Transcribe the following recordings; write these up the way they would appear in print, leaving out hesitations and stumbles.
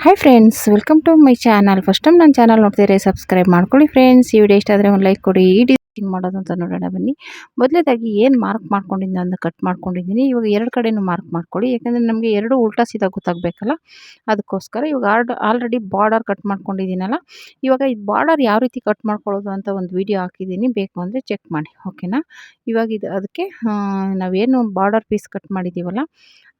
Hi friends, welcome to my channel. First time ನನ್ನ channel ನೋಡ್ತಿದ್ರೆ subscribe ಮಾಡ್ಕೊಳ್ಳಿ friends. ಈ ವಿಡಿಯೋ ಇಷ್ಟ ಆದರೆ ಒಂದು ಲೈಕ್ ಕೊಡಿ. ಈ ಡಿಸೈನ್ ಮಾಡೋದು ಅಂತ ನೋಡೋಣ ಬನ್ನಿ. ಮೊದಲೇದಾಗಿ ಏನು ಮಾರ್ಕ್ ಮಾಡ್ಕೊಂಡಿದ್ದೀನಿ ಅದನ್ನ ಕಟ್ ಮಾಡ್ಕೊಂಡಿದ್ದೀನಿ. ಇವಾಗ ಎರಡು ಕಡೆನೂ ಮಾರ್ಕ್ ಮಾಡ್ಕೊಳ್ಳಿ, ಯಾಕಂದರೆ ನಮಗೆ ಎರಡು ಉಲ್ಟಾ ಸೀದಾ ಗೊತ್ತಾಗಬೇಕಲ್ಲ, ಅದಕ್ಕೋಸ್ಕರ. ಇವಾಗ ಆಲ್ರೆಡಿ ಬಾರ್ಡರ್ ಕಟ್ ಮಾಡ್ಕೊಂಡಿದ್ದೀನಲ್ಲ, ಇವಾಗ ಈ ಬಾರ್ಡರ್ ಯಾವ ರೀತಿ ಕಟ್ ಮಾಡ್ಕೊಳ್ಳೋದು ಅಂತ ಒಂದು ವಿಡಿಯೋ ಹಾಕಿದ್ದೀನಿ, ಬೇಕು ಅಂದರೆ ಚೆಕ್ ಮಾಡಿ, ಓಕೆನಾ. ಇವಾಗ ಅದಕ್ಕೆ ನಾವೇನು ಬಾರ್ಡರ್ ಪೀಸ್ ಕಟ್ ಮಾಡಿದ್ದೀವಲ್ಲ,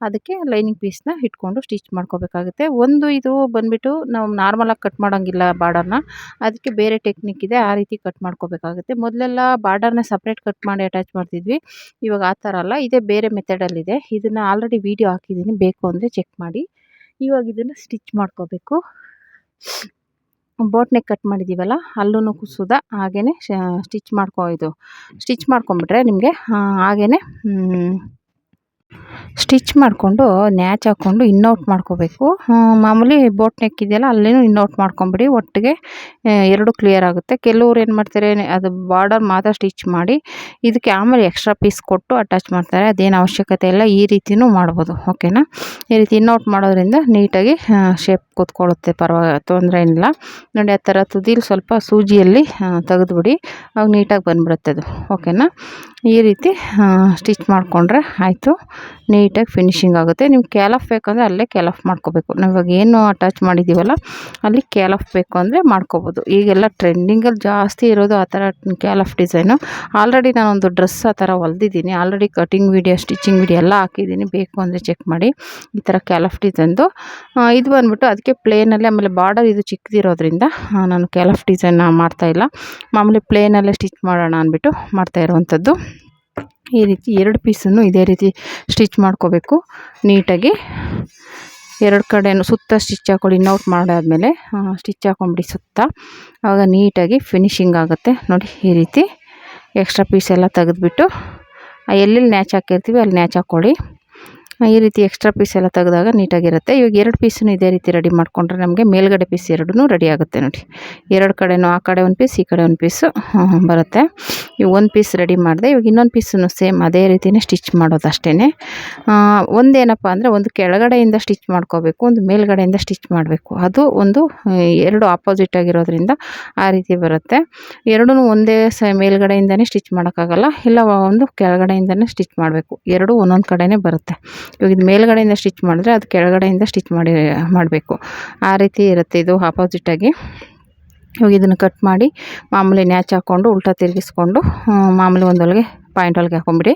ಅದಕ್ಕೆ ಲೈನಿಂಗ್ ಪೀಸ್ನ ಇಟ್ಕೊಂಡು ಸ್ಟಿಚ್ ಮಾಡ್ಕೋಬೇಕಾಗುತ್ತೆ. ಒಂದು ಇದು ಬಂದುಬಿಟ್ಟು ನಾವು ನಾರ್ಮಲಾಗಿ ಕಟ್ ಮಾಡೋಂಗಿಲ್ಲ ಬಾರ್ಡರ್ನ, ಅದಕ್ಕೆ ಬೇರೆ ಟೆಕ್ನಿಕ್ ಇದೆ, ಆ ರೀತಿ ಕಟ್ ಮಾಡ್ಕೋಬೇಕಾಗುತ್ತೆ. ಮೊದಲೆಲ್ಲ ಬಾರ್ಡರ್ನ ಸಪ್ರೇಟ್ ಕಟ್ ಮಾಡಿ ಅಟ್ಯಾಚ್ ಮಾಡ್ತಿದ್ವಿ, ಇವಾಗ ಆ ಥರ ಅಲ್ಲ, ಇದೇ ಬೇರೆ ಮೆಥಡಲ್ಲಿದೆ. ಇದನ್ನು ಆಲ್ರೆಡಿ ವಿಡಿಯೋ ಹಾಕಿದ್ದೀನಿ, ಬೇಕು ಅಂದರೆ ಚೆಕ್ ಮಾಡಿ. ಇವಾಗ ಇದನ್ನು ಸ್ಟಿಚ್ ಮಾಡ್ಕೋಬೇಕು. ಬೋಟ್ ನೆಕ್ ಕಟ್ ಮಾಡಿದ್ದೀವಲ್ಲ, ಅಲ್ಲೂ ಸುದ ಹಾಗೇ ಸ್ಟಿಚ್ ಮಾಡ್ಕೊಂಬಿಟ್ರೆ ನಿಮಗೆ ಹಾಗೇ ಸ್ಟಿಚ್ ಮಾಡಿಕೊಂಡು ನ್ಯಾಚ್ ಹಾಕ್ಕೊಂಡು ಇನ್ನೌಟ್ ಮಾಡ್ಕೋಬೇಕು. ಮಾಮೂಲಿ ಬೋಟ್ ನೆಕ್ ಇದೆಯಲ್ಲ, ಅಲ್ಲೇನೂ ಇನ್ನೌಟ್ ಮಾಡ್ಕೊಂಬಿಡಿ, ಒಟ್ಟಿಗೆ ಎರಡು ಕ್ಲಿಯರ್ ಆಗುತ್ತೆ. ಕೆಲವ್ರು ಏನು ಮಾಡ್ತಾರೆ, ಅದು ಬಾರ್ಡರ್ ಮಾತ್ರ ಸ್ಟಿಚ್ ಮಾಡಿ ಇದಕ್ಕೆ ಆಮೇಲೆ ಎಕ್ಸ್ಟ್ರಾ ಪೀಸ್ ಕೊಟ್ಟು ಅಟ್ಯಾಚ್ ಮಾಡ್ತಾರೆ. ಅದೇನು ಅವಶ್ಯಕತೆ ಇಲ್ಲ, ಈ ರೀತಿಯೂ ಮಾಡ್ಬೋದು, ಓಕೆನಾ. ಈ ರೀತಿ ಇನ್ನೌಟ್ ಮಾಡೋದ್ರಿಂದ ನೀಟಾಗಿ ಶೇಪ್ ಕೂತ್ಕೊಳ್ಳುತ್ತೆ, ತೊಂದರೆ ಏನಿಲ್ಲ. ನೋಡಿ, ಆ ಥರ ತುದಿಲಿ ಸ್ವಲ್ಪ ಸೂಜಿಯಲ್ಲಿ ತೆಗೆದುಬಿಡಿ, ಅವಾಗ ನೀಟಾಗಿ ಬಂದುಬಿಡುತ್ತೆ ಅದು, ಓಕೆನಾ. ಈ ರೀತಿ ಸ್ಟಿಚ್ ಮಾಡಿಕೊಂಡ್ರೆ ಆಯಿತು, ನೀಟಾಗಿ ಫಿನಿಶಿಂಗ್ ಆಗುತ್ತೆ. ನೀವು ಕ್ಯಾಲಫ್ ಬೇಕಂದರೆ ಅಲ್ಲೇ ಕ್ಯಾಲಫ್ ಮಾಡ್ಕೋಬೇಕು. ನಾವು ಇವಾಗ ಏನು ಅಟ್ಯಾಚ್ ಮಾಡಿದ್ದೀವಲ್ಲ, ಅಲ್ಲಿ ಕ್ಯಾಲಫ್ ಬೇಕು ಅಂದರೆ ಮಾಡ್ಕೋಬೋದು. ಈಗೆಲ್ಲ ಟ್ರೆಂಡಿಂಗಲ್ಲಿ ಜಾಸ್ತಿ ಇರೋದು ಆ ಥರ ಕ್ಯಾಲಫ್ ಡಿಸೈನು. ಆಲ್ರೆಡಿ ನಾನೊಂದು ಡ್ರೆಸ್ ಆ ಥರ ಹೊಲ್ದಿದ್ದೀನಿ, already cutting video, stitching video ಎಲ್ಲ ಹಾಕಿದ್ದೀನಿ, ಬೇಕು ಅಂದರೆ ಚೆಕ್ ಮಾಡಿ. ಈ ಥರ ಕ್ಯಾಲಫ್ ಡಿಸೈನ್ದು ಇದು ಬಂದುಬಿಟ್ಟು ಅದಕ್ಕೆ ಪ್ಲೇನಲ್ಲಿ, ಆಮೇಲೆ ಬಾರ್ಡರ್ ಇದು ಚಿಕ್ಕದಿರೋದ್ರಿಂದ ನಾನು ಕ್ಯಾಲಫ್ ಡಿಸೈನ್ ಮಾಡ್ತಾಯಿಲ್ಲ, ಮಾಮೂಲಿ ಪ್ಲೇನಲ್ಲೇ ಸ್ಟಿಚ್ ಮಾಡೋಣ ಅಂದ್ಬಿಟ್ಟು ಮಾಡ್ತಾ ಇರುವಂಥದ್ದು. ಈ ರೀತಿ ಎರಡು ಪೀಸನ್ನು ಇದೇ ರೀತಿ ಸ್ಟಿಚ್ ಮಾಡ್ಕೋಬೇಕು ನೀಟಾಗಿ. ಎರಡು ಕಡೆಯೂ ಸುತ್ತ ಸ್ಟಿಚ್ ಹಾಕ್ಕೊಳ್ಳಿ. ಇನ್ನೌಟ್ ಮಾಡಾದಮೇಲೆ ಸ್ಟಿಚ್ ಹಾಕ್ಕೊಂಬಿಡಿ ಸುತ್ತ, ಆವಾಗ ನೀಟಾಗಿ ಫಿನಿಶಿಂಗ್ ಆಗುತ್ತೆ. ನೋಡಿ, ಈ ರೀತಿ ಎಕ್ಸ್ಟ್ರಾ ಪೀಸ್ ಎಲ್ಲ ತೆಗೆದುಬಿಟ್ಟು ಎಲ್ಲೆಲ್ಲಿ ನ್ಯಾಚ್ ಹಾಕಿರ್ತೀವಿ ಅಲ್ಲಿ ನ್ಯಾಚ್ ಹಾಕ್ಕೊಳ್ಳಿ. ಈ ರೀತಿ ಎಕ್ಸ್ಟ್ರಾ ಪೀಸ್ ಎಲ್ಲ ತೆಗೆದಾಗ ನೀಟಾಗಿರುತ್ತೆ. ಇವಾಗ ಎರಡು ಪೀಸನ್ನು ಇದೇ ರೀತಿ ರೆಡಿ ಮಾಡಿಕೊಂಡ್ರೆ ನಮಗೆ ಮೇಲ್ಗಡೆ ಪೀಸ್ ಎರಡೂ ರೆಡಿ ಆಗುತ್ತೆ. ನೋಡಿ, ಎರಡು ಕಡೆನೂ, ಆ ಕಡೆ ಒಂದು ಪೀಸ್, ಈ ಕಡೆ ಒಂದು ಪೀಸು ಬರುತ್ತೆ. ಇವಾಗ ಒಂದು ಪೀಸ್ ರೆಡಿ ಮಾಡಿದೆ. ಇವಾಗ ಇನ್ನೊಂದು ಪೀಸನ್ನು ಸೇಮ್ ಅದೇ ರೀತಿಯೇ ಸ್ಟಿಚ್ ಮಾಡೋದು ಅಷ್ಟೇ. ಒಂದೇನಪ್ಪ ಅಂದರೆ, ಒಂದು ಕೆಳಗಡೆಯಿಂದ ಸ್ಟಿಚ್ ಮಾಡ್ಕೋಬೇಕು, ಒಂದು ಮೇಲ್ಗಡೆಯಿಂದ ಸ್ಟಿಚ್ ಮಾಡಬೇಕು. ಅದು ಒಂದು ಎರಡು ಆಪೋಸಿಟ್ ಆಗಿರೋದ್ರಿಂದ ಆ ರೀತಿ ಬರುತ್ತೆ. ಎರಡೂ ಒಂದೇ ಮೇಲ್ಗಡೆಯಿಂದನೇ ಸ್ಟಿಚ್ ಮಾಡೋಕ್ಕಾಗಲ್ಲ, ಇಲ್ಲ ಒಂದು ಕೆಳಗಡೆಯಿಂದನೇ ಸ್ಟಿಚ್ ಮಾಡಬೇಕು. ಎರಡೂ ಒಂದೊಂದು ಕಡೆಯೇ ಬರುತ್ತೆ. ಇವಾಗ ಇದು ಮೇಲ್ಗಡೆಯಿಂದ ಸ್ಟಿಚ್ ಮಾಡಿದ್ರೆ ಅದು ಕೆಳಗಡೆಯಿಂದ ಸ್ಟಿಚ್ ಮಾಡಬೇಕು, ಆ ರೀತಿ ಇರುತ್ತೆ ಇದು ಆಪೋಸಿಟಾಗಿ. ಇವಾಗ ಇದನ್ನು ಕಟ್ ಮಾಡಿ ಮಾಮೂಲಿ ನ್ಯಾಚ್ ಹಾಕ್ಕೊಂಡು ಉಲ್ಟಾ ತಿರುಗಿಸ್ಕೊಂಡು ಮಾಮೂಲಿ ಒಂದೊಳಗೆ ಪಾಯಿಂಟ್ ಹೊಲಿಗೆ ಹಾಕೊಂಬಿಡಿ.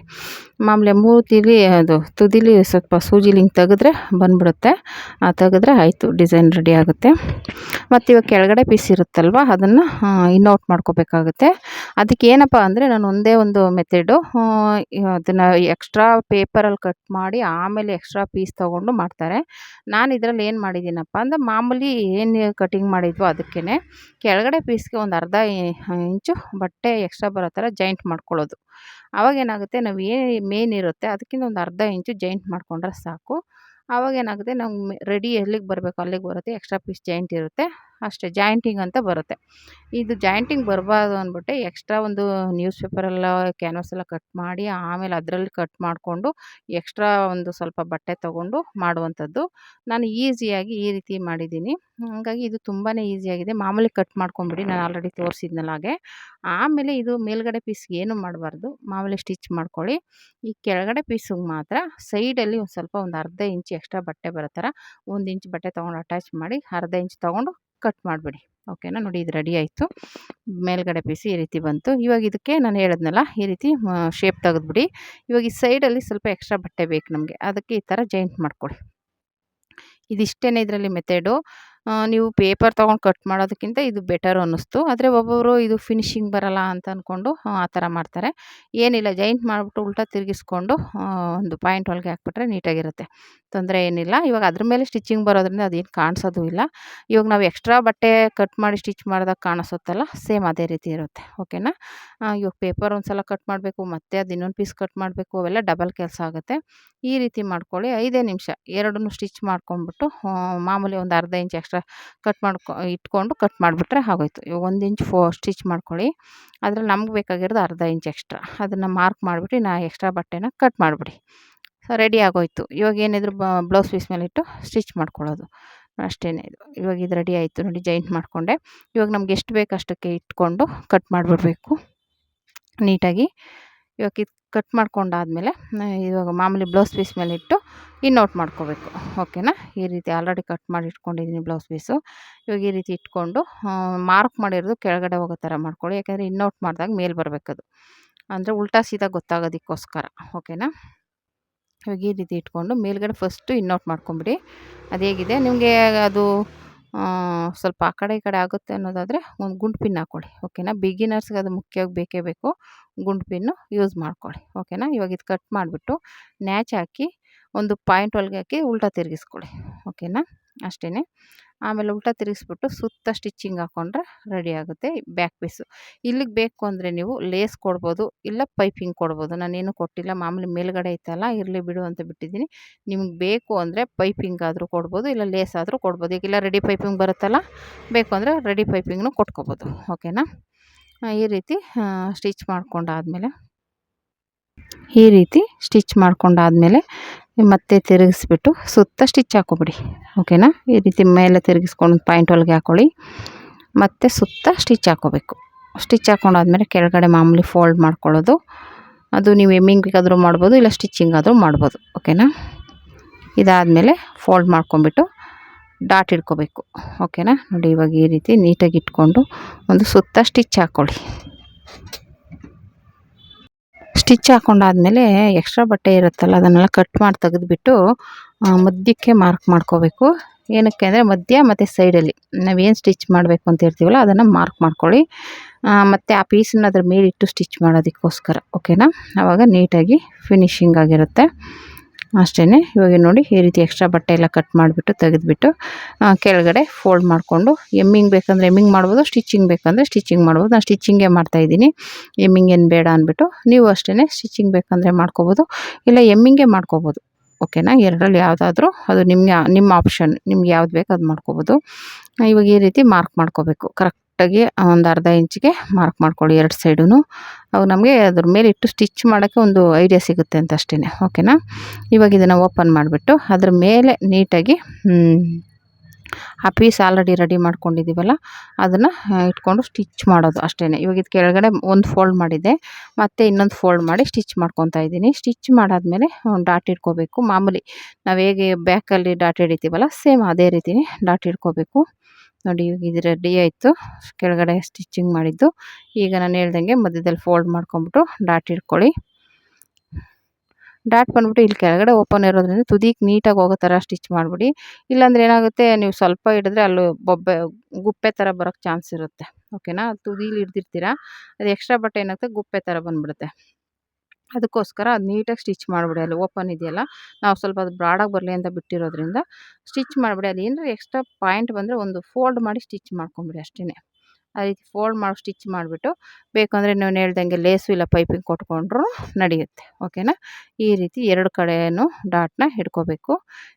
ಮಾಮೂಲಿ ಅದು ತುದಿಲಿ ಸ್ವಲ್ಪ ಸೂಜಿಲಿ ಹಿಂಗೆ ತೆಗೆದ್ರೆ ಬಂದುಬಿಡುತ್ತೆ, ತೆಗೆದ್ರೆ ಆಯಿತು, ಡಿಸೈನ್ ರೆಡಿ ಆಗುತ್ತೆ. ಮತ್ತು ಇವಾಗ ಕೆಳಗಡೆ ಪೀಸ್ ಇರುತ್ತಲ್ವ, ಅದನ್ನು ಇನ್ನೌಟ್ ಮಾಡ್ಕೋಬೇಕಾಗುತ್ತೆ. ಅದಕ್ಕೆ ಏನಪ್ಪ ಅಂದರೆ, ನಾನು ಒಂದೇ ಒಂದು ಮೆಥಡು, ಅದನ್ನು ಎಕ್ಸ್ಟ್ರಾ ಪೇಪರಲ್ಲಿ ಕಟ್ ಮಾಡಿ ಆಮೇಲೆ ಎಕ್ಸ್ಟ್ರಾ ಪೀಸ್ ತೊಗೊಂಡು ಮಾಡ್ತಾರೆ. ನಾನು ಇದರಲ್ಲಿ ಏನು ಮಾಡಿದ್ದೀನಪ್ಪ ಅಂದರೆ, ಮಾಮೂಲಿ ಏನು ಕಟಿಂಗ್ ಮಾಡಿದ್ವೋ ಅದಕ್ಕೇ ಕೆಳಗಡೆ ಪೀಸ್ಗೆ ಒಂದು ಅರ್ಧ ಇಂಚು ಬಟ್ಟೆ ಎಕ್ಸ್ಟ್ರಾ ಬರೋ ಥರ ಜಾಯಿಂಟ್ ಮಾಡ್ಕೊಳ್ಳೋದು. ಆವಾಗೇನಾಗುತ್ತೆ, ನಾವು ಮೇನ್ ಇರುತ್ತೆ ಅದಕ್ಕಿಂತ ಒಂದು ಅರ್ಧ ಇಂಚು ಜಾಯಿಂಟ್ ಮಾಡಿಕೊಂಡ್ರೆ ಸಾಕು. ಆವಾಗೇನಾಗುತ್ತೆ, ನಮ್ಗೆ ರೆಡಿ ಎಲ್ಲಿಗೆ ಬರಬೇಕು ಅಲ್ಲಿಗೆ ಬರುತ್ತೆ, ಎಕ್ಸ್ಟ್ರಾ ಪೀಸ್ ಜಾಯಿಂಟ್ ಇರುತ್ತೆ ಅಷ್ಟೇ, ಜಾಯಿಂಟಿಂಗ್ ಅಂತ ಬರುತ್ತೆ. ಇದು ಜಾಯಿಂಟಿಂಗ್ ಬರಬಾರ್ದು ಅಂದ್ಬಿಟ್ಟು ಎಕ್ಸ್ಟ್ರಾ ಒಂದು ನ್ಯೂಸ್ ಪೇಪರೆಲ್ಲ ಕ್ಯಾನ್ವಾಸ್ ಎಲ್ಲ ಕಟ್ ಮಾಡಿ ಆಮೇಲೆ ಅದರಲ್ಲಿ ಕಟ್ ಮಾಡಿಕೊಂಡು ಎಕ್ಸ್ಟ್ರಾ ಒಂದು ಸ್ವಲ್ಪ ಬಟ್ಟೆ ತೊಗೊಂಡು ಮಾಡುವಂಥದ್ದು. ನಾನು ಈಸಿಯಾಗಿ ಈ ರೀತಿ ಮಾಡಿದ್ದೀನಿ, ಹಾಗಾಗಿ ಇದು ತುಂಬಾ ಈಸಿಯಾಗಿದೆ. ಮಾಮೂಲಿ ಕಟ್ ಮಾಡ್ಕೊಂಬಿಡಿ, ನಾನು ಆಲ್ರೆಡಿ ತೋರಿಸಿದ್ನಲ್ಲ ಹಾಗೆ. ಆಮೇಲೆ ಇದು ಮೇಲ್ಗಡೆ ಪೀಸ್ಗೆ ಏನು ಮಾಡಬಾರ್ದು, ಮಾಮೂಲಿ ಸ್ಟಿಚ್ ಮಾಡ್ಕೊಳ್ಳಿ. ಈ ಕೆಳಗಡೆ ಪೀಸಿಗೆ ಮಾತ್ರ ಸೈಡಲ್ಲಿ ಒಂದು ಅರ್ಧ ಇಂಚು ಎಕ್ಸ್ಟ್ರಾ ಬಟ್ಟೆ ಬರೋ ಥರ 1 ಇಂಚ್ ಬಟ್ಟೆ ತೊಗೊಂಡು ಅಟ್ಯಾಚ್ ಮಾಡಿ ಅರ್ಧ ಇಂಚ್ ತೊಗೊಂಡು ಕಟ್ ಮಾಡಿಬಿಡಿ, ಓಕೆನಾ. ನೋಡಿ, ಇದು ರೆಡಿ ಆಯಿತು, ಮೇಲ್ಗಡೆ ಪೀಸ್ ಈ ರೀತಿ ಬಂತು. ಇವಾಗ ಇದಕ್ಕೆ ನಾನು ಹೇಳಿದ್ನಲ್ಲ, ಈ ರೀತಿ ಶೇಪ್ ತೆಗೆದುಬಿಡಿ. ಇವಾಗ ಈ ಸೈಡಲ್ಲಿ ಸ್ವಲ್ಪ ಎಕ್ಸ್ಟ್ರಾ ಬಟ್ಟೆ ಬೇಕು ನಮಗೆ, ಅದಕ್ಕೆ ಈ ಥರ ಜಾಯಿಂಟ್ ಮಾಡ್ಕೊಳ್ಳಿ. ಇದಿಷ್ಟೇ ಇದರಲ್ಲಿ ಮೆಥಡು. ನೀವು ಪೇಪರ್ ತೊಗೊಂಡು ಕಟ್ ಮಾಡೋದಕ್ಕಿಂತ ಇದು ಬೆಟರು ಅನ್ನಿಸ್ತು. ಆದರೆ ಒಬ್ಬೊಬ್ಬರು ಇದು ಫಿನಿಶಿಂಗ್ ಬರೋಲ್ಲ ಅಂತ ಅಂದ್ಕೊಂಡು ಆ ಥರ ಮಾಡ್ತಾರೆ. ಏನಿಲ್ಲ, ಜಾಯಿಂಟ್ ಮಾಡಿಬಿಟ್ಟು ಉಲ್ಟಾ ತಿರುಗಿಸ್ಕೊಂಡು ಒಂದು ಪಾಯಿಂಟ್ ಹೊಲಿಗೆ ಹಾಕ್ಬಿಟ್ರೆ ನೀಟಾಗಿರುತ್ತೆ, ತೊಂದರೆ ಏನಿಲ್ಲ. ಇವಾಗ ಅದ್ರ ಮೇಲೆ ಸ್ಟಿಚಿಂಗ್ ಬರೋದ್ರಿಂದ ಅದೇನು ಕಾಣಿಸೋದು ಇಲ್ಲ. ಇವಾಗ ನಾವು ಎಕ್ಸ್ಟ್ರಾ ಬಟ್ಟೆ ಕಟ್ ಮಾಡಿ ಸ್ಟಿಚ್ ಮಾಡಿದಾಗ ಕಾಣಿಸುತ್ತಲ್ಲ, ಸೇಮ್ ಅದೇ ರೀತಿ ಇರುತ್ತೆ, ಓಕೆನಾ. ಇವಾಗ ಪೇಪರ್ ಒಂದು ಸಲ ಕಟ್ ಮಾಡಬೇಕು, ಮತ್ತು ಅದು ಇನ್ನೊಂದು ಪೀಸ್ ಕಟ್ ಮಾಡಬೇಕು, ಅವೆಲ್ಲ ಡಬಲ್ ಕೆಲಸ ಆಗುತ್ತೆ. ಈ ರೀತಿ ಮಾಡ್ಕೊಳ್ಳಿ, 5 ನಿಮಿಷ ಎರಡನ್ನೂ ಸ್ಟಿಚ್ ಮಾಡ್ಕೊಂಡ್ಬಿಟ್ಟು ಮಾಮೂಲಿ ಒಂದು ಅರ್ಧ ಇಂಚ್ ಎಕ್ಸ್ಟ್ರಾ ಇಟ್ಕೊಂಡು ಕಟ್ ಮಾಡಿಬಿಟ್ರೆ ಆಗೋಯ್ತು. ಇವಾಗ 1 ಇಂಚ್ ಸ್ಟಿಚ್ ಮಾಡ್ಕೊಳ್ಳಿ, ಅದ್ರಲ್ಲಿ ನಮ್ಗೆ ಬೇಕಾಗಿರೋದು ಅರ್ಧ ಇಂಚ್ ಎಕ್ಸ್ಟ್ರಾ, ಅದನ್ನು ಮಾರ್ಕ್ ಮಾಡಿಬಿಟ್ಟು ಎಕ್ಸ್ಟ್ರಾ ಬಟ್ಟೆನ ಕಟ್ ಮಾಡಿಬಿಡಿ. ರೆಡಿ ಆಗೋಯ್ತು. ಇವಾಗ ಏನಿದ್ರು ಬ್ಲೌಸ್ ಪೀಸ್ ಮೇಲಿಟ್ಟು ಸ್ಟಿಚ್ ಮಾಡ್ಕೊಳ್ಳೋದು. ಅಷ್ಟೇ ಇದು. ಇವಾಗ ಇದು ರೆಡಿ ಆಯಿತು ನೋಡಿ, ಜಾಯಿಂಟ್ ಮಾಡಿಕೊಂಡೆ. ಇವಾಗ ನಮ್ಗೆ ಎಷ್ಟು ಬೇಕು ಅಷ್ಟಕ್ಕೆ ಇಟ್ಕೊಂಡು ಕಟ್ ಮಾಡಿಬಿಡ್ಬೇಕು ನೀಟಾಗಿ. ಇವಾಗ ಇದು ಕಟ್ ಮಾಡ್ಕೊಂಡಾದಮೇಲೆ ಇವಾಗ ಮಾಮೂಲಿ ಬ್ಲೌಸ್ ಪೀಸ್ ಮೇಲೆ ಇಟ್ಟು ಇನ್ನೌಟ್ ಮಾಡ್ಕೋಬೇಕು. ಓಕೆನಾ. ಈ ರೀತಿ ಆಲ್ರೆಡಿ ಕಟ್ ಮಾಡಿ ಇಟ್ಕೊಂಡಿದ್ದೀನಿ ಬ್ಲೌಸ್ ಪೀಸು. ಇವಾಗ ಈ ರೀತಿ ಇಟ್ಕೊಂಡು ಮಾರ್ಕ್ ಮಾಡಿರೋದು ಕೆಳಗಡೆ ಹೋಗೋ ಥರ ಮಾಡ್ಕೊಳ್ಳಿ. ಯಾಕೆಂದರೆ ಇನ್ನೌಟ್ ಮಾಡಿದಾಗ ಮೇಲೆ ಬರಬೇಕದು, ಅಂದರೆ ಉಲ್ಟಾ ಸೀದಾ ಗೊತ್ತಾಗೋದಕ್ಕೋಸ್ಕರ. ಓಕೆನಾ. ಇವಾಗ ಈ ರೀತಿ ಇಟ್ಕೊಂಡು ಮೇಲ್ಗಡೆ ಫಸ್ಟು ಇನ್ನೌಟ್ ಮಾಡ್ಕೊಂಬಿಡಿ. ಅದು ಹೇಗಿದೆ ನಿಮಗೆ ಅದು ಸ್ವಲ್ಪ ಆ ಕಡೆ ಈ ಕಡೆ ಆಗುತ್ತೆ ಅನ್ನೋದಾದರೆ ಒಂದು ಗುಂಡು ಪಿನ್ ಹಾಕ್ಕೊಳ್ಳಿ. ಓಕೆನಾ. ಬಿಗಿನರ್ಸ್ಗೆ ಅದು ಮುಖ್ಯವಾಗಿ ಬೇಕೇ ಬೇಕು, ಗುಂಡು ಪಿನ್ನು ಯೂಸ್ ಮಾಡ್ಕೊಳ್ಳಿ. ಓಕೆನಾ. ಇವಾಗ ಇದು ಕಟ್ ಮಾಡಿಬಿಟ್ಟು ನ್ಯಾಚ್ ಹಾಕಿ ಒಂದು ಪಾಯಿಂಟ್ ಒಳಗೆ ಹಾಕಿ ಉಲ್ಟಾ ತಿರುಗಿಸ್ಕೊಳ್ಳಿ. ಓಕೆನಾ. ಅಷ್ಟೇ. ಆಮೇಲೆ ಉಲ್ಟಾ ತಿರುಗಿಸ್ಬಿಟ್ಟು ಸುತ್ತ ಸ್ಟಿಚ್ಚಿಂಗ್ ಹಾಕ್ಕೊಂಡ್ರೆ ರೆಡಿ ಆಗುತ್ತೆ ಬ್ಯಾಕ್ ಪೀಸು. ಇಲ್ಲಿಗೆ ಬೇಕು ಅಂದರೆ ನೀವು ಲೇಸ್ ಕೊಡ್ಬೋದು, ಇಲ್ಲ ಪೈಪಿಂಗ್ ಕೊಡ್ಬೋದು. ನಾನೇನು ಕೊಟ್ಟಿಲ್ಲ, ಮಾಮೂಲಿ ಮೇಲ್ಗಡೆ ಐತಲ್ಲ ಇರಲಿ ಬಿಡು ಅಂತ ಬಿಟ್ಟಿದ್ದೀನಿ. ನಿಮ್ಗೆ ಬೇಕು ಅಂದರೆ ಪೈಪಿಂಗ್ ಆದರೂ ಕೊಡ್ಬೋದು, ಇಲ್ಲ ಲೇಸ್ ಆದರೂ ಕೊಡ್ಬೋದು. ಈಗೆಲ್ಲ ರೆಡಿ ಪೈಪಿಂಗ್ ಬರುತ್ತಲ್ಲ, ಬೇಕು ಅಂದರೆ ರೆಡಿ ಪೈಪಿಂಗ್ನು ಕೊಟ್ಕೋಬೋದು. ಓಕೆನಾ. ಈ ರೀತಿ ಸ್ಟಿಚ್ ಮಾಡ್ಕೊಂಡಾದಮೇಲೆ ಮತ್ತೆ ತಿರುಗಿಸ್ಬಿಟ್ಟು ಸುತ್ತ ಸ್ಟಿಚ್ ಹಾಕ್ಕೊಬಿಡಿ. ಓಕೆನಾ. ಈ ರೀತಿ ಮೇಲೆ ತಿರುಗಿಸ್ಕೊಂಡು ಪಾಯಿಂಟ್ ಒಳಗೆ ಹಾಕ್ಕೊಳ್ಳಿ, ಮತ್ತು ಸುತ್ತ ಸ್ಟಿಚ್ ಹಾಕ್ಕೋಬೇಕು. ಸ್ಟಿಚ್ ಹಾಕ್ಕೊಂಡಾದ್ಮೇಲೆ ಕೆಳಗಡೆ ಮಾಮೂಲಿ ಫೋಲ್ಡ್ ಮಾಡ್ಕೊಳ್ಳೋದು. ಅದು ನೀವು ಎಮ್ಮಿಂಗ್ ಬೇಕಾದರೂ ಮಾಡ್ಬೋದು, ಇಲ್ಲ ಸ್ಟಿಚ್ಚಿಂಗ್ ಆದರೂ ಮಾಡ್ಬೋದು. ಓಕೆನಾ. ಇದಾದಮೇಲೆ ಫೋಲ್ಡ್ ಮಾಡ್ಕೊಂಬಿಟ್ಟು ಡಾಟ್ ಇಟ್ಕೋಬೇಕು. ಓಕೆನಾ. ನೋಡಿ ಇವಾಗ ಈ ರೀತಿ ನೀಟಾಗಿ ಇಟ್ಕೊಂಡು ಒಂದು ಸುತ್ತ ಸ್ಟಿಚ್ ಹಾಕ್ಕೊಳ್ಳಿ. ಸ್ಟಿಚ್ ಹಾಕ್ಕೊಂಡಾದ್ಮೇಲೆ ಎಕ್ಸ್ಟ್ರಾ ಬಟ್ಟೆ ಇರುತ್ತಲ್ಲ ಅದನ್ನೆಲ್ಲ ಕಟ್ ಮಾಡಿ ತೆಗೆದುಬಿಟ್ಟು ಮಧ್ಯಕ್ಕೆ ಮಾರ್ಕ್ ಮಾಡ್ಕೋಬೇಕು. ಏನಕ್ಕೆ ಅಂದರೆ ಮಧ್ಯ ಮತ್ತು ಸೈಡಲ್ಲಿ ನಾವೇನು ಸ್ಟಿಚ್ ಮಾಡಬೇಕು ಅಂತ ಇರ್ತೀವಲ್ಲ ಅದನ್ನು ಮಾರ್ಕ್ ಮಾಡ್ಕೊಳ್ಳಿ. ಮತ್ತು ಆ ಪೀಸನ್ನ ಅದ್ರ ಮೇಲಿಟ್ಟು ಸ್ಟಿಚ್ ಮಾಡೋದಕ್ಕೋಸ್ಕರ. ಓಕೆನಾ. ಆವಾಗ ನೀಟಾಗಿ ಫಿನಿಶಿಂಗ್ ಆಗಿರುತ್ತೆ. ಅಷ್ಟೇ. ಇವಾಗ ನೋಡಿ ಈ ರೀತಿ ಎಕ್ಸ್ಟ್ರಾ ಬಟ್ಟೆ ಎಲ್ಲ ಕಟ್ ಮಾಡಿಬಿಟ್ಟು ತೆಗೆದುಬಿಟ್ಟು ಕೆಳಗಡೆ ಫೋಲ್ಡ್ ಮಾಡಿಕೊಂಡು ಎಮ್ಮಿಂಗ್ ಬೇಕಂದರೆ ಎಮ್ಮಿಂಗ್ ಮಾಡ್ಬೋದು, ಸ್ಟಿಚಿಂಗ್ ಬೇಕಂದರೆ ಸ್ಟಿಚಿಂಗ್ ಮಾಡ್ಬೋದು. ನಾನು ಸ್ಟಿಚಿಂಗೇ ಮಾಡ್ತಾಯಿದ್ದೀನಿ, ಎಮ್ಮಿಂಗ್ ಏನು ಬೇಡ ಅಂದ್ಬಿಟ್ಟು. ನೀವು ಅಷ್ಟೇ ಸ್ಟಿಚಿಂಗ್ ಬೇಕಂದರೆ ಮಾಡ್ಕೋಬೋದು, ಇಲ್ಲ ಎಮ್ಮಿಂಗೇ ಮಾಡ್ಕೋಬೋದು. ಓಕೆನಾ. ಎರಡರಲ್ಲಿ ಯಾವುದಾದ್ರೂ ಅದು ನಿಮ್ಮ ಆಪ್ಷನ್, ನಿಮ್ಗೆ ಯಾವ್ದು ಬೇಕು ಅದು ಮಾಡ್ಕೋಬೋದು. ಇವಾಗ ಈ ರೀತಿ ಮಾರ್ಕ್ ಮಾಡ್ಕೋಬೇಕು. ಕರೆಕ್ಟಾಗಿ ಒಂದು ಅರ್ಧ ಇಂಚಿಗೆ ಮಾರ್ಕ್ ಮಾಡ್ಕೊಳ್ಳಿ ಎರಡು ಸೈಡೂ. ಅವು ನಮಗೆ ಅದ್ರ ಮೇಲೆ ಇಟ್ಟು ಸ್ಟಿಚ್ ಮಾಡೋಕ್ಕೆ ಒಂದು ಐಡಿಯಾ ಸಿಗುತ್ತೆ ಅಂತ ಅಷ್ಟೇ. ಓಕೆನಾ. ಇವಾಗ ಇದನ್ನು ಓಪನ್ ಮಾಡಿಬಿಟ್ಟು ಅದ್ರ ಮೇಲೆ ನೀಟಾಗಿ ಆ ಪೀಸ್ ಆಲ್ರೆಡಿ ರೆಡಿ ಮಾಡ್ಕೊಂಡಿದ್ದೀವಲ್ಲ ಅದನ್ನು ಇಟ್ಕೊಂಡು ಸ್ಟಿಚ್ ಮಾಡೋದು ಅಷ್ಟೇ. ಇವಾಗ ಇದು ಕೆಳಗಡೆ ಒಂದು ಫೋಲ್ಡ್ ಮಾಡಿದ್ದೆ, ಮತ್ತು ಇನ್ನೊಂದು ಫೋಲ್ಡ್ ಮಾಡಿ ಸ್ಟಿಚ್ ಮಾಡ್ಕೊತಾ ಇದ್ದೀನಿ. ಸ್ಟಿಚ್ ಮಾಡಾದಮೇಲೆ ಡಾಟ್ ಇಟ್ಕೋಬೇಕು. ಮಾಮೂಲಿ ನಾವು ಹೇಗೆ ಬ್ಯಾಕಲ್ಲಿ ಡಾಟ್ ಹಿಡಿತೀವಲ್ಲ ಸೇಮ್ ಅದೇ ರೀತಿಯೇ ಡಾಟ್ ಇಟ್ಕೋಬೇಕು. ನೋಡಿ ಇವಾಗ ಇದು ರೆಡಿ ಆಯಿತು, ಕೆಳಗಡೆ ಸ್ಟಿಚಿಂಗ್ ಮಾಡಿದ್ದು. ಈಗ ನಾನು ಹೇಳ್ದಂಗೆ ಮಧ್ಯದಲ್ಲಿ ಫೋಲ್ಡ್ ಮಾಡ್ಕೊಂಬಿಟ್ಟು ಡಾಟ್ ಇಟ್ಕೊಳ್ಳಿ. ಡಾಟ್ ಬಂದ್ಬಿಟ್ಟು ಇಲ್ಲಿ ಕೆಳಗಡೆ ಓಪನ್ ಇರೋದ್ರಿಂದ ತುದಿಗೆ ನೀಟಾಗಿ ಹೋಗೋ ಥರ ಸ್ಟಿಚ್ ಮಾಡಿಬಿಡಿ. ಇಲ್ಲಾಂದರೆ ಏನಾಗುತ್ತೆ, ನೀವು ಸ್ವಲ್ಪ ಹಿಡಿದ್ರೆ ಅಲ್ಲಿ ಗುಪ್ಪೆ ಥರ ಬರೋಕ್ಕೆ ಚಾನ್ಸ್ ಇರುತ್ತೆ. ಓಕೆನಾ. ತುದೀಲಿ ಹಿಡ್ದಿರ್ತೀರ, ಅದು ಎಕ್ಸ್ಟ್ರಾ ಬಟ್ಟೆ ಏನಾಗುತ್ತೆ ಗುಪ್ಪೆ ಥರ ಬಂದುಬಿಡುತ್ತೆ. ಅದಕ್ಕೋಸ್ಕರ ಅದು ನೀಟಾಗಿ ಸ್ಟಿಚ್ ಮಾಡಿಬಿಡಿ. ಅಲ್ಲಿ ಓಪನ್ ಇದೆಯಲ್ಲ, ನಾವು ಸ್ವಲ್ಪ ಅದು ಬ್ರಾಡಾಗಿ ಬರಲಿ ಅಂತ ಬಿಟ್ಟಿರೋದ್ರಿಂದ ಸ್ಟಿಚ್ ಮಾಡಿಬಿಡಿ. ಅದು ಏನಾರ ಎಕ್ಸ್ಟ್ರಾ ಪಾಯಿಂಟ್ ಬಂದರೆ ಒಂದು ಫೋಲ್ಡ್ ಮಾಡಿ ಸ್ಟಿಚ್ ಮಾಡ್ಕೊಂಬಿಡಿ ಅಷ್ಟೇ. ಆ ರೀತಿ ಫೋಲ್ಡ್ ಮಾಡಿ ಸ್ಟಿಚ್ ಮಾಡಿಬಿಟ್ಟು ಬೇಕಂದರೆ ನಾನು ಹೇಳ್ದಂಗೆ ಲೇಸು ಇಲ್ಲ ಪೈಪಿಂಗ್ ಕೊಟ್ಕೊಂಡ್ರೂ ನಡೆಯುತ್ತೆ. ಓಕೆನಾ. ಈ ರೀತಿ ಎರಡು ಕಡೆಯೂ ಡಾಟ್ನ ಹಿಡ್ಕೋಬೇಕು.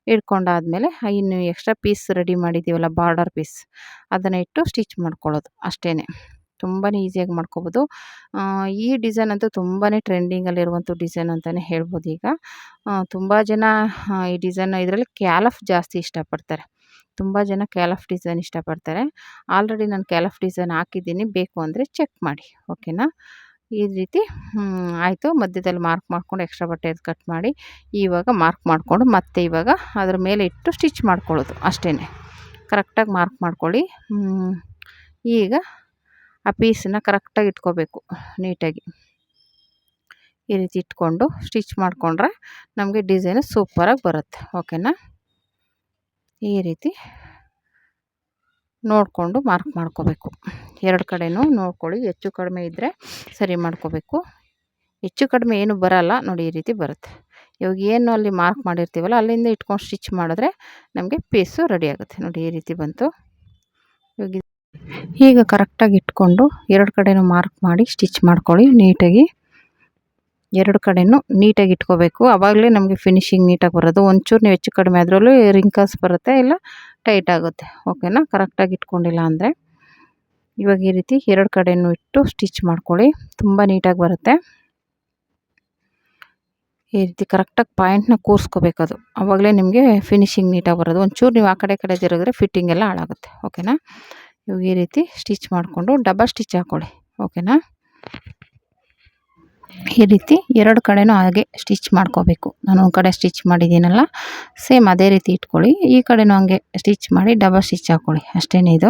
ಹಿಡ್ಕೊಂಡಾದ್ಮೇಲೆ ಇನ್ನು ಎಕ್ಸ್ಟ್ರಾ ಪೀಸ್ ರೆಡಿ ಮಾಡಿದ್ದೀವಲ್ಲ ಬಾರ್ಡರ್ ಪೀಸ್, ಅದನ್ನು ಇಟ್ಟು ಸ್ಟಿಚ್ ಮಾಡ್ಕೊಳ್ಳೋದು ಅಷ್ಟೇ. ತುಂಬಾ ಈಸಿಯಾಗಿ ಮಾಡ್ಕೋಬೋದು. ಈ ಡಿಸೈನ್ ಅಂತೂ ತುಂಬಾ ಟ್ರೆಂಡಿಂಗಲ್ಲಿರುವಂಥ ಡಿಸೈನ್ ಅಂತಲೇ ಹೇಳ್ಬೋದು. ಈಗ ತುಂಬ ಜನ ಈ ಡಿಸೈನ್ ಇದರಲ್ಲಿ ಕ್ಯಾಲಫ್ ಜಾಸ್ತಿ ಇಷ್ಟಪಡ್ತಾರೆ. ತುಂಬ ಜನ ಕ್ಯಾಲಫ್ ಡಿಸೈನ್ ಇಷ್ಟಪಡ್ತಾರೆ. ಆಲ್ರೆಡಿ ನಾನು ಕ್ಯಾಲಫ್ ಡಿಸೈನ್ ಹಾಕಿದ್ದೀನಿ, ಬೇಕು ಅಂದರೆ ಚೆಕ್ ಮಾಡಿ. ಓಕೆನಾ. ಈ ರೀತಿ ಆಯಿತು. ಮಧ್ಯದಲ್ಲಿ ಮಾರ್ಕ್ ಮಾಡ್ಕೊಂಡು ಎಕ್ಸ್ಟ್ರಾ ಬಟ್ಟೆ ಕಟ್ ಮಾಡಿ ಇವಾಗ ಮಾರ್ಕ್ ಮಾಡಿಕೊಂಡು ಮತ್ತೆ ಇವಾಗ ಅದ್ರ ಮೇಲೆ ಇಟ್ಟು ಸ್ಟಿಚ್ ಮಾಡ್ಕೊಳ್ಳೋದು ಅಷ್ಟೇ. ಕರೆಕ್ಟಾಗಿ ಮಾರ್ಕ್ ಮಾಡ್ಕೊಳ್ಳಿ. ಈಗ ಆ ಪೀಸನ್ನು ಕರೆಕ್ಟಾಗಿ ಇಟ್ಕೋಬೇಕು ನೀಟಾಗಿ. ಈ ರೀತಿ ಇಟ್ಕೊಂಡು ಸ್ಟಿಚ್ ಮಾಡಿಕೊಂಡ್ರೆ ನಮಗೆ ಡಿಸೈನು ಸೂಪರಾಗಿ ಬರುತ್ತೆ. ಓಕೆನಾ. ಈ ರೀತಿ ನೋಡಿಕೊಂಡು ಮಾರ್ಕ್ ಮಾಡ್ಕೋಬೇಕು. ಎರಡು ಕಡೆನೂ ನೋಡ್ಕೊಳ್ಳಿ, ಹೆಚ್ಚು ಕಡಿಮೆ ಇದ್ದರೆ ಸರಿ ಮಾಡ್ಕೋಬೇಕು. ಹೆಚ್ಚು ಕಡಿಮೆ ಏನು ಬರೋಲ್ಲ ನೋಡಿ, ಈ ರೀತಿ ಬರುತ್ತೆ. ಇವಾಗ ಏನು ಅಲ್ಲಿ ಮಾರ್ಕ್ ಮಾಡಿರ್ತೀವಲ್ಲ ಅಲ್ಲಿಂದ ಇಟ್ಕೊಂಡು ಸ್ಟಿಚ್ ಮಾಡಿದ್ರೆ ನಮಗೆ ಪೀಸು ರೆಡಿ ಆಗುತ್ತೆ. ನೋಡಿ ಈ ರೀತಿ ಬಂತು. ಈಗ ಕರೆಕ್ಟಾಗಿ ಇಟ್ಕೊಂಡು ಎರಡು ಕಡೆನೂ ಮಾರ್ಕ್ ಮಾಡಿ ಸ್ಟಿಚ್ ಮಾಡ್ಕೊಳ್ಳಿ ನೀಟಾಗಿ. ಎರಡು ಕಡೆನೂ ನೀಟಾಗಿ ಇಟ್ಕೋಬೇಕು, ಆವಾಗಲೇ ನಮಗೆ ಫಿನಿಶಿಂಗ್ ನೀಟಾಗಿ ಬರೋದು. ಒಂಚೂರು ನೀವು ಹೆಚ್ಚು ಕಡಿಮೆ ಅದರಲ್ಲೂ ರಿಂಕಲ್ಸ್ ಬರುತ್ತೆ, ಇಲ್ಲ ಟೈಟ್ ಆಗುತ್ತೆ. ಓಕೆನಾ. ಕರೆಕ್ಟಾಗಿ ಇಟ್ಕೊಂಡಿಲ್ಲ ಅಂದರೆ ಇವಾಗ ಈ ರೀತಿ ಎರಡು ಕಡೆನೂ ಇಟ್ಟು ಸ್ಟಿಚ್ ಮಾಡ್ಕೊಳ್ಳಿ, ತುಂಬ ನೀಟಾಗಿ ಬರುತ್ತೆ. ಈ ರೀತಿ ಕರೆಕ್ಟಾಗಿ ಪಾಯಿಂಟ್ನ ಕೂರಿಸ್ಕೋಬೇಕು ಅದು. ಆವಾಗಲೇ ನಿಮಗೆ ಫಿನಿಶಿಂಗ್ ನೀಟಾಗಿ ಬರೋದು. ಒಂಚೂರು ನೀವು ಆ ಕಡೆ ತಿರುಗಿದ್ರೆ ಫಿಟ್ಟಿಂಗ್ ಎಲ್ಲ ಹಾಳಾಗುತ್ತೆ. ಓಕೆನಾ? ಇವಾಗ ಈ ರೀತಿ ಸ್ಟಿಚ್ ಮಾಡಿಕೊಂಡು ಡಬಲ್ ಸ್ಟಿಚ್ ಹಾಕ್ಕೊಳ್ಳಿ. ಓಕೆನಾ? ಈ ರೀತಿ 2 ಕಡೆನೂ ಹಾಗೆ ಸ್ಟಿಚ್ ಮಾಡ್ಕೋಬೇಕು. ನಾನು ಒಂದು ಕಡೆ ಸ್ಟಿಚ್ ಮಾಡಿದ್ದೀನಲ್ಲ, ಸೇಮ್ ಅದೇ ರೀತಿ ಇಟ್ಕೊಳ್ಳಿ. ಈ ಕಡೆನೂ ಹಂಗೆ ಸ್ಟಿಚ್ ಮಾಡಿ ಡಬಲ್ ಸ್ಟಿಚ್ ಹಾಕ್ಕೊಳ್ಳಿ. ಅಷ್ಟೇ ಇದು.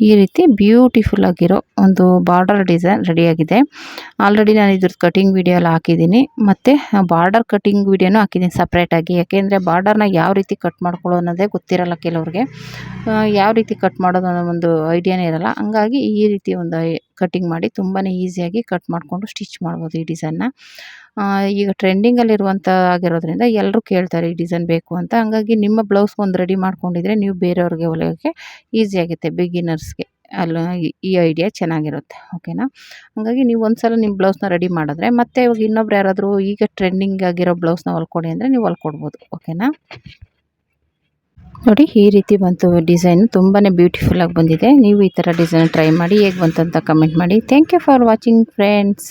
ಈ ರೀತಿ ಬ್ಯೂಟಿಫುಲ್ ಆಗಿರೋ ಒಂದು ಬಾರ್ಡರ್ ಡಿಸೈನ್ ರೆಡಿಯಾಗಿದೆ. ಆಲ್ರೆಡಿ ನಾನು ಇದ್ರದ್ದು ಕಟಿಂಗ್ ವಿಡಿಯೋ ಎಲ್ಲ ಹಾಕಿದ್ದೀನಿ, ಮತ್ತು ಬಾರ್ಡರ್ ಕಟಿಂಗ್ ವಿಡಿಯೋನೂ ಹಾಕಿದ್ದೀನಿ ಸಪ್ರೇಟಾಗಿ. ಯಾಕೆಂದರೆ ಬಾರ್ಡರ್ನ ಯಾವ ರೀತಿ ಕಟ್ ಮಾಡ್ಕೊಳ್ಳೋ ಅನ್ನೋದೇ ಗೊತ್ತಿರಲ್ಲ ಕೆಲವ್ರಿಗೆ. ಯಾವ ರೀತಿ ಕಟ್ ಮಾಡೋದು ಅನ್ನೋ ಒಂದು ಐಡಿಯಾನೇ ಇರಲ್ಲ. ಹಂಗಾಗಿ ಈ ರೀತಿ ಒಂದು ಕಟಿಂಗ್ ಮಾಡಿ ತುಂಬಾ ಈಸಿಯಾಗಿ ಕಟ್ ಮಾಡಿಕೊಂಡು ಸ್ಟಿಚ್ ಮಾಡ್ಬೋದು ಈ ಡಿಸೈನ್ನ. ಈಗ ಟ್ರೆಂಡಿಂಗಲ್ಲಿರುವಂಥ ಆಗಿರೋದ್ರಿಂದ ಎಲ್ಲರೂ ಕೇಳ್ತಾರೆ ಈ ಡಿಸೈನ್ ಬೇಕು ಅಂತ. ಹಂಗಾಗಿ ನಿಮ್ಮ ಬ್ಲೌಸ್ ಒಂದು ರೆಡಿ ಮಾಡ್ಕೊಂಡಿದ್ರೆ ನೀವು ಬೇರೆಯವ್ರಿಗೆ ಹೊಲಿಯೋಕ್ಕೆ ಈಸಿ ಆಗುತ್ತೆ. ಬಿಗಿನರ್ಸ್ಗೆ ಅಲ್ಲ ಈ ಐಡಿಯಾ ಚೆನ್ನಾಗಿರುತ್ತೆ. ಓಕೆನಾ? ಹಾಗಾಗಿ ನೀವು ಒಂದು ಸಲ ನಿಮ್ಮ ಬ್ಲೌಸ್ನ ರೆಡಿ ಮಾಡಿದ್ರೆ ಮತ್ತೆ ಇವಾಗ ಇನ್ನೊಬ್ರು ಯಾರಾದರೂ ಈಗ ಟ್ರೆಂಡಿಂಗ್ ಆಗಿರೋ ಬ್ಲೌಸ್ನ ಹೊಲ್ಕೊಡಿ ಅಂದರೆ ನೀವು ಹೊಲ್ಕೊಡ್ಬೋದು. ಓಕೆನಾ? ನೋಡಿ ಈ ರೀತಿ ಬಂತು ಡಿಸೈನ್. ತುಂಬಾ ಬ್ಯೂಟಿಫುಲ್ಲಾಗಿ ಬಂದಿದೆ. ನೀವು ಈ ಥರ ಡಿಸೈನ್ ಟ್ರೈ ಮಾಡಿ ಹೇಗೆ ಬಂತು ಅಂತ ಕಮೆಂಟ್ ಮಾಡಿ. Thank you for watching friends.